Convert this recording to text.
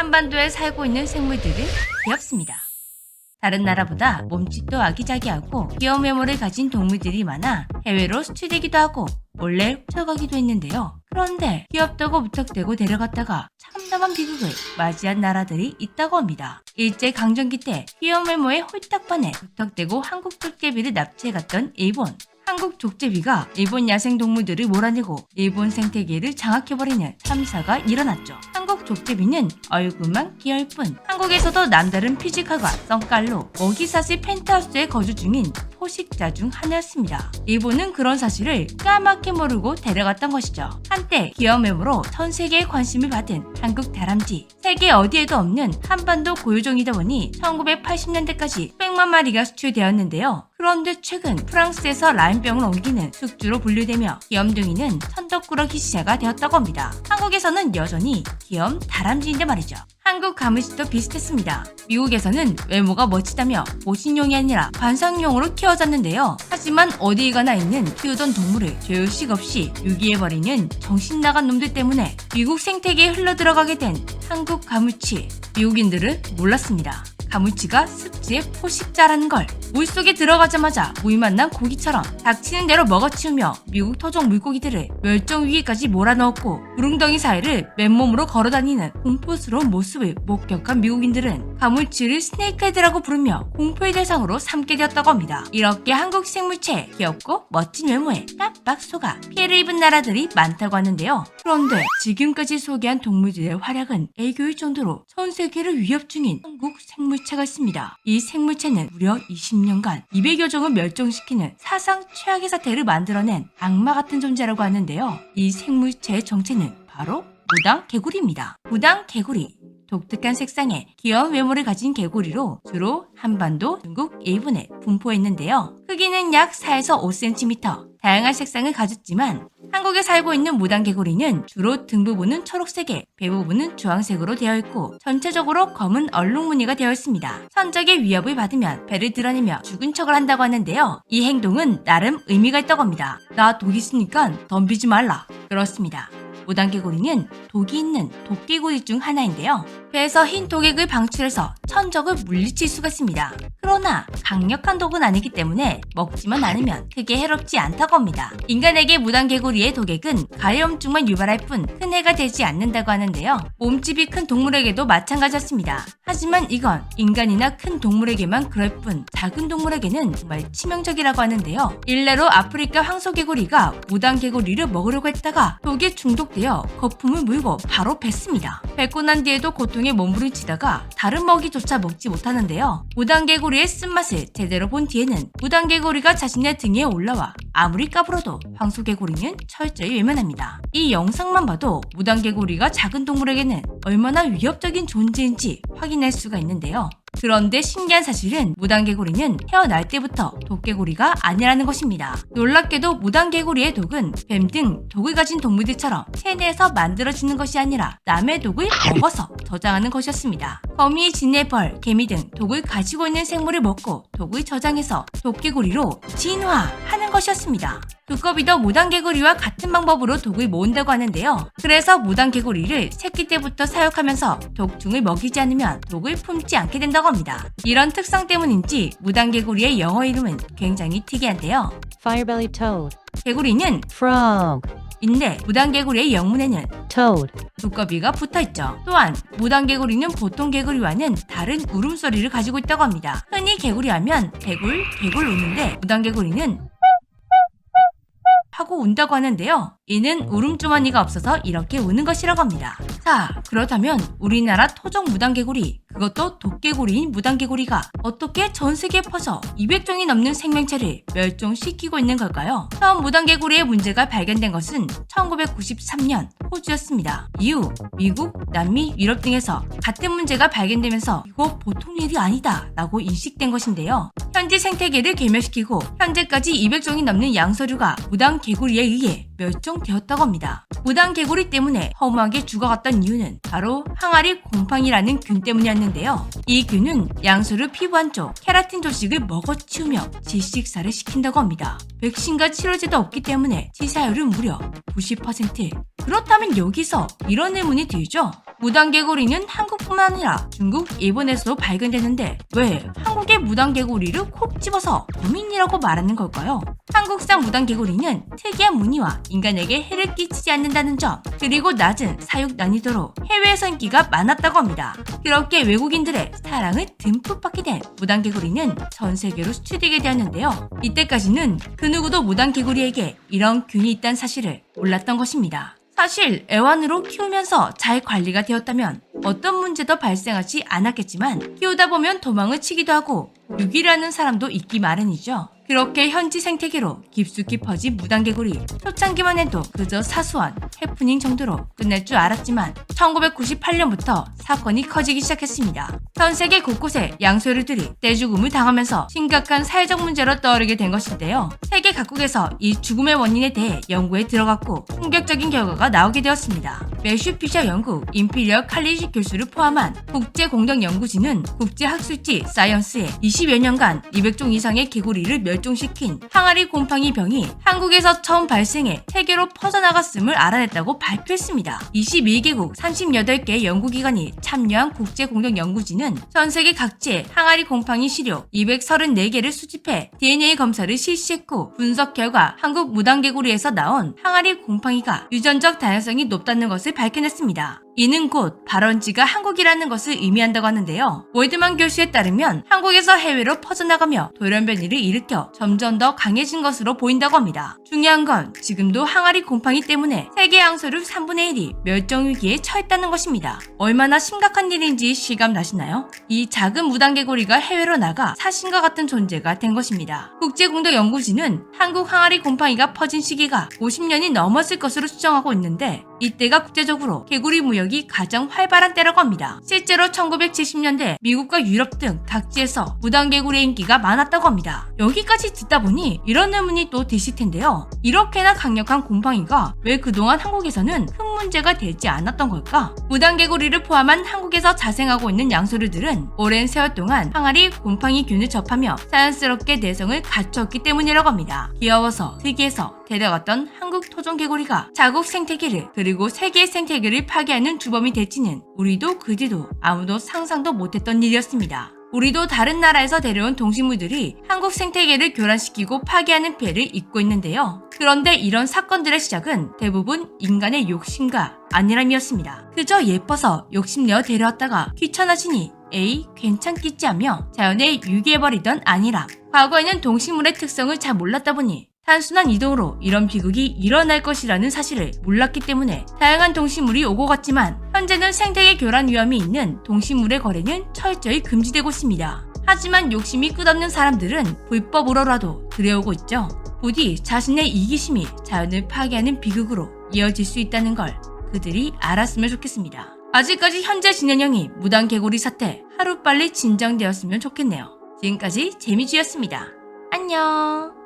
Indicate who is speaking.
Speaker 1: 한반도에 살고 있는 생물들은 귀엽습니다. 다른 나라보다 몸집도 아기자기하고 귀여운 외모를 가진 동물들이 많아 해외로 수출되기도 하고 몰래 훔쳐가기도 했는데요. 그런데 귀엽다고 무턱대고 데려갔다가 참담한 비극을 맞이한 나라들이 있다고 합니다. 일제강점기 때 귀여운 외모에 홀딱 반해 무턱대고 한국 족제비를 납치해갔던 일본. 한국 족제비가 일본 야생동물들을 몰아내고 일본 생태계를 장악해버리는 참사가 일어났죠. 한국 족제비는 얼굴만 귀여울 뿐 한국에서도 남다른 피지컬과 성깔로 먹이사슬 펜트하우스에 거주 중인 포식자 중 하나였습니다. 일본은 그런 사실을 까맣게 모르고 데려갔던 것이죠. 한때 귀여운 외모로 전 세계의 관심을 받은 한국 다람쥐. 세계 어디에도 없는 한반도 고유종이다 보니 1980년대까지 100만 마리가 수출되었는데요. 그런데 최근 프랑스에서 라인병을 옮기는 숙주로 분류되며 귀염둥이는 천덕꾸러기 시세가 되었다고 합니다. 한국에서는 여전히 귀염 다람쥐인데 말이죠. 한국 가무시도 비슷했습니다. 미국에서는 외모가 멋지다며 보신용이 아니라 관상용으로 키워졌는데요. 하지만 어디 가나 있는 키우던 동물을 죄의식 없이 유기해버리는 정신나간 놈들 때문에 미국 생태계에 흘러들어가게 된 한국 가무치. 미국인들은 몰랐습니다. 가무치가 습지의 포식자라는 걸. 물속에 들어가자마자 물 만난 고기처럼 닥치는 대로 먹어치우며 미국 토종 물고기들을 멸종 위기까지 몰아넣었고 구릉덩이 사이를 맨몸으로 걸어다니는 공포스러운 모습을 목격한 미국인들은 가무치를 스네이크헤드라고 부르며 공포의 대상으로 삼게 되었다고 합니다. 이렇게 한국 생물체의 귀엽고 멋진 외모에 깜빡 속아 피해를 입은 나라들이 많다고 하는데요. 그런데 지금까지 소개한 동물들의 활약은 애교일 정도로 전 세계를 위협 중인 한국 생물체가 있습니다. 이 생물체는 무려 20년간 200여 종을 멸종시키는 사상 최악의 사태를 만들어낸 악마 같은 존재라고 하는데요. 이 생물체의 정체는 바로 무당개구리입니다. 무당개구리. 독특한 색상에 귀여운 외모를 가진 개구리로 주로 한반도, 중국, 일본에 분포했는데요. 크기는 약 4에서 5cm, 다양한 색상을 가졌지만 한국에 살고 있는 무당개구리는 주로 등 부분은 초록색에 배 부분은 주황색으로 되어 있고 전체적으로 검은 얼룩 무늬가 되어 있습니다. 천적의 위협을 받으면 배를 드러내며 죽은 척을 한다고 하는데요. 이 행동은 나름 의미가 있다고 합니다. 나 독 있으니까 덤비지 말라. 그렇습니다. 무당개구리는 독이 있는 독개구리 중 하나인데요. 배에서 흰 독액을 방출해서 천적을 물리칠 수가 있습니다. 그러나 강력한 독은 아니기 때문에 먹지만 않으면 크게 해롭지 않다고 합니다. 인간에게 무당개구리의 독액은 가려움증만 유발할 뿐 큰 해가 되지 않는다고 하는데요. 몸집이 큰 동물에게도 마찬가지였습니다. 하지만 이건 인간이나 큰 동물에게만 그럴 뿐 작은 동물에게는 정말 치명적이라고 하는데요. 일례로 아프리카 황소개구리가 무당개구리를 먹으려고 했다가 독에 중독되어 거품을 물고 바로 뱉습니다. 뱉고 난 뒤에도 고통에 몸부림치다가 다른 먹이조차 먹지 못하는데요. 무당개구리의 쓴맛을 제대로 본 뒤에는 무당개구리가 자신의 등 위에 올라와 아무리 까불어도 황소개구리는 철저히 외면합니다. 이 영상만 봐도 무당개구리가 작은 동물에게는 얼마나 위협적인 존재인지 확인할 수가 있는데요. 그런데 신기한 사실은 무당개구리는 태어날 때부터 독개구리가 아니라는 것입니다. 놀랍게도 무당개구리의 독은 뱀 등 독을 가진 동물들처럼 체내에서 만들어지는 것이 아니라 남의 독을 먹어서 저장하는 것이었습니다. 거미, 지네, 벌, 개미 등 독을 가지고 있는 생물을 먹고 독을 저장해서 독개구리로 진화하는 것이었습니다. 두꺼비도 무당개구리와 같은 방법으로 독을 모은다고 하는데요. 그래서 무당개구리를 새끼 때부터 사육하면서 독충을 먹이지 않으면 독을 품지 않게 된다고 합니다. 이런 특성 때문인지 무당개구리의 영어 이름은 굉장히 특이한데요.
Speaker 2: Firebelly toad.
Speaker 1: 개구리는
Speaker 2: Frog.
Speaker 1: 인데 무당개구리의 영문에는
Speaker 2: Toad.
Speaker 1: 두꺼비가 붙어있죠. 또한 무당개구리는 보통 개구리와는 다른 울음소리를 가지고 있다고 합니다. 흔히 개구리 하면 개굴, 개굴 우는데 무당개구리는 하고 운다고 하는데요. 이는 울음주머니가 없어서 이렇게 우는 것이라고 합니다. 자, 그렇다면 우리나라 토종 무당개구리, 그것도 독개구리인 무당개구리가 어떻게 전 세계에 퍼져 200종이 넘는 생명체를 멸종시키고 있는 걸까요? 처음 무당개구리의 문제가 발견된 것은 1993년 호주였습니다. 이후 미국, 남미, 유럽 등에서 같은 문제가 발견되면서 이거 보통 일이 아니다 라고 인식된 것인데요. 현지 생태계를 괴멸시키고 현재까지 200종이 넘는 양서류가 무당개구리에 의해 멸종되었다고 합니다. 무당개구리 때문에 허무하게 죽어갔던 이유는 바로 항아리 곰팡이라는 균 때문이었는데요. 이 균은 양서류 피부 한쪽 케라틴 조직을 먹어치우며 질식사를 시킨다고 합니다. 백신과 치료제도 없기 때문에 치사율은 무려 90%. 그렇다면 여기서 이런 의문이 들죠. 무당개구리는 한국뿐만 아니라 중국, 일본에서도 발견되는데 왜 한국의 무당개구리를 콕 집어서 범인이라고 말하는 걸까요? 한국산 무당개구리는 특이한 무늬와 인간에게 해를 끼치지 않는다는 점, 그리고 낮은 사육 난이도로 해외에서 인기가 많았다고 합니다. 그렇게 외국인들의 사랑을 듬뿍 받게 된 무당개구리는 전 세계로 수출되게 되었는데요. 이때까지는 그 누구도 무당개구리에게 이런 균이 있다는 사실을 몰랐던 것입니다. 사실 애완으로 키우면서 잘 관리가 되었다면 어떤 문제도 발생하지 않았겠지만 키우다 보면 도망을 치기도 하고 유기를 하는 사람도 있기 마련이죠. 그렇게 현지 생태계로 깊숙이 퍼진 무당개구리. 초창기만 해도 그저 사소한 해프닝 정도로 끝날 줄 알았지만 1998년부터 사건이 커지기 시작했습니다. 전 세계 곳곳에 양소류들이 떼죽음을 당하면서 심각한 사회적 문제로 떠오르게 된 것인데요. 세계 각국에서 이 죽음의 원인에 대해 연구에 들어갔고 충격적인 결과가 나오게 되었습니다. 매슈 피셔 영국 임피리얼 칼리지 교수를 포함한 국제공동연구진은 국제학술지 사이언스에 20여 년간 200종 이상의 개구리를 멸종시킨 항아리 곰팡이 병이 한국에서 처음 발생해 세계로 퍼져나갔음을 알아냈다고 발표했습니다. 22개국 38개 연구기관이 참여한 국제공동연구진은 전 세계 각지의 항아리 곰팡이 시료 234개를 수집해 DNA 검사를 실시했고 분석 결과 한국 무당개구리에서 나온 항아리 곰팡이가 유전적 다양성이 높다는 것을 밝혀냈습니다. 이는 곧 발원지가 한국이라는 것을 의미한다고 하는데요. 월드만 교수에 따르면 한국에서 해외로 퍼져나가며 돌연변이를 일으켜 점점 더 강해진 것으로 보인다고 합니다. 중요한 건 지금도 항아리 곰팡이 때문에 세계 양서류 3분의 1이 멸종위기에 처했다는 것입니다. 얼마나 심각한 일인지 실감나시나요? 이 작은 무당개구리가 해외로 나가 사신과 같은 존재가 된 것입니다. 국제공동연구진은 한국 항아리 곰팡이가 퍼진 시기가 50년이 넘었을 것으로 추정하고 있는데 이때가 국제적으로 개구리 무역이 가장 활발한 때라고 합니다. 실제로 1970년대 미국과 유럽 등 각지에서 무당개구리의 인기가 많았다고 합니다. 여기까지 듣다 보니 이런 의문이 또 드실 텐데요. 이렇게나 강력한 곰팡이가 왜 그동안 한국에서는 큰 문제가 되지 않았던 걸까? 무당개구리를 포함한 한국에서 자생하고 있는 양서류들은 오랜 세월 동안 항아리 곰팡이균을 접하며 자연스럽게 내성을 갖췄기 때문이라고 합니다. 귀여워서 특이해서 데려갔던 한국 토종개구리가 자국 생태계를 그리고 세계의 생태계를 파괴하는 주범이 될지는 우리도 그뒤도 아무도 상상도 못했던 일이었습니다. 우리도 다른 나라에서 데려온 동식물들이 한국 생태계를 교란시키고 파괴하는 피해를 입고 있는데요. 그런데 이런 사건들의 시작은 대부분 인간의 욕심과 안일함이었습니다. 그저 예뻐서 욕심내어 데려왔다가 귀찮아지니 에이 괜찮겠지 하며 자연에 유기해버리던 안일함. 과거에는 동식물의 특성을 잘 몰랐다 보니 단순한 이동으로 이런 비극이 일어날 것이라는 사실을 몰랐기 때문에 다양한 동식물이 오고 갔지만 현재는 생태계 교란 위험이 있는 동식물의 거래는 철저히 금지되고 있습니다. 하지만 욕심이 끝없는 사람들은 불법으로라도 들여오고 있죠. 부디 자신의 이기심이 자연을 파괴하는 비극으로 이어질 수 있다는 걸 그들이 알았으면 좋겠습니다. 아직까지 현재 진행형이 무당개구리 사태 하루빨리 진정되었으면 좋겠네요. 지금까지 재미쥐였습니다. 안녕.